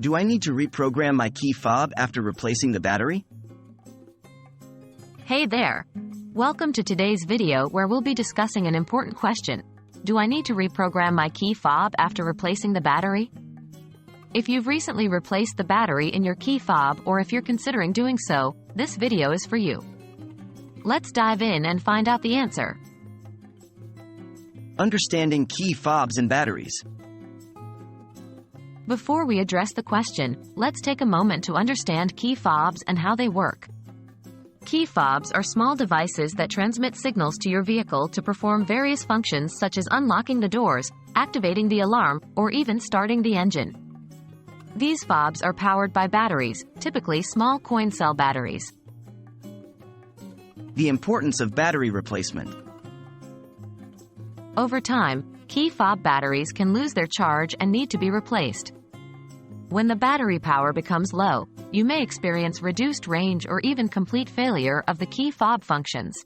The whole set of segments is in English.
Do I need to reprogram my key fob after replacing the battery? Hey there! Welcome to today's video where we'll be discussing an important question. Do I need to reprogram my key fob after replacing the battery? If you've recently replaced the battery in your key fob or if you're considering doing so, this video is for you. Let's dive in and find out the answer. Understanding key fobs and batteries. Before we address the question, let's take a moment to understand key fobs and how they work. Key fobs are small devices that transmit signals to your vehicle to perform various functions such as unlocking the doors, activating the alarm, or even starting the engine. These fobs are powered by batteries, typically small coin cell batteries. The importance of battery replacement. Over time, key fob batteries can lose their charge and need to be replaced. When the battery power becomes low, you may experience reduced range or even complete failure of the key fob functions.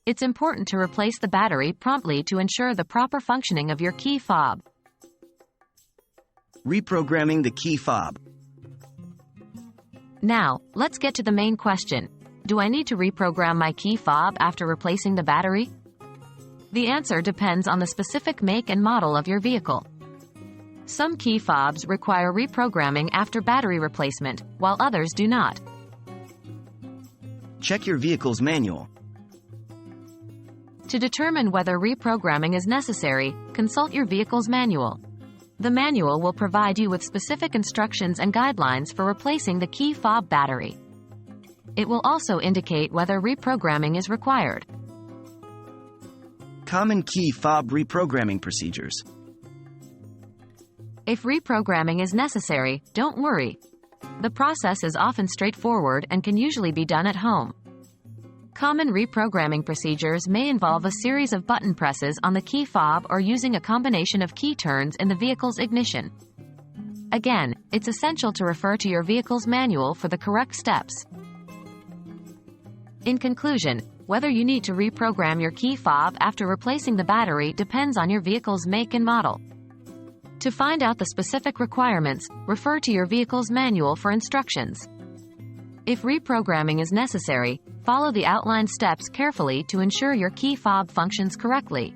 It's important to replace the battery promptly to ensure the proper functioning of your key fob. Reprogramming the key fob. Now, let's get to the main question. Do I need to reprogram my key fob after replacing the battery? The answer depends on the specific make and model of your vehicle. Some key fobs require reprogramming after battery replacement, while others do not. Check your vehicle's manual. To determine whether reprogramming is necessary, consult your vehicle's manual. The manual will provide you with specific instructions and guidelines for replacing the key fob battery. It will also indicate whether reprogramming is required. Common key fob reprogramming procedures. If reprogramming is necessary, don't worry. The process is often straightforward and can usually be done at home. Common reprogramming procedures may involve a series of button presses on the key fob or using a combination of key turns in the vehicle's ignition. Again, it's essential to refer to your vehicle's manual for the correct steps. In conclusion, whether you need to reprogram your key fob after replacing the battery depends on your vehicle's make and model. To find out the specific requirements, refer to your vehicle's manual for instructions. If reprogramming is necessary, follow the outlined steps carefully to ensure your key fob functions correctly.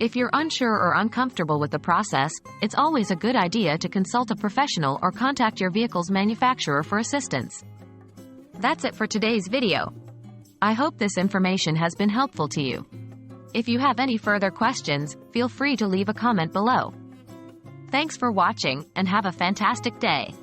If you're unsure or uncomfortable with the process, it's always a good idea to consult a professional or contact your vehicle's manufacturer for assistance. That's it for today's video. I hope this information has been helpful to you. If you have any further questions, feel free to leave a comment below. Thanks for watching, and have a fantastic day.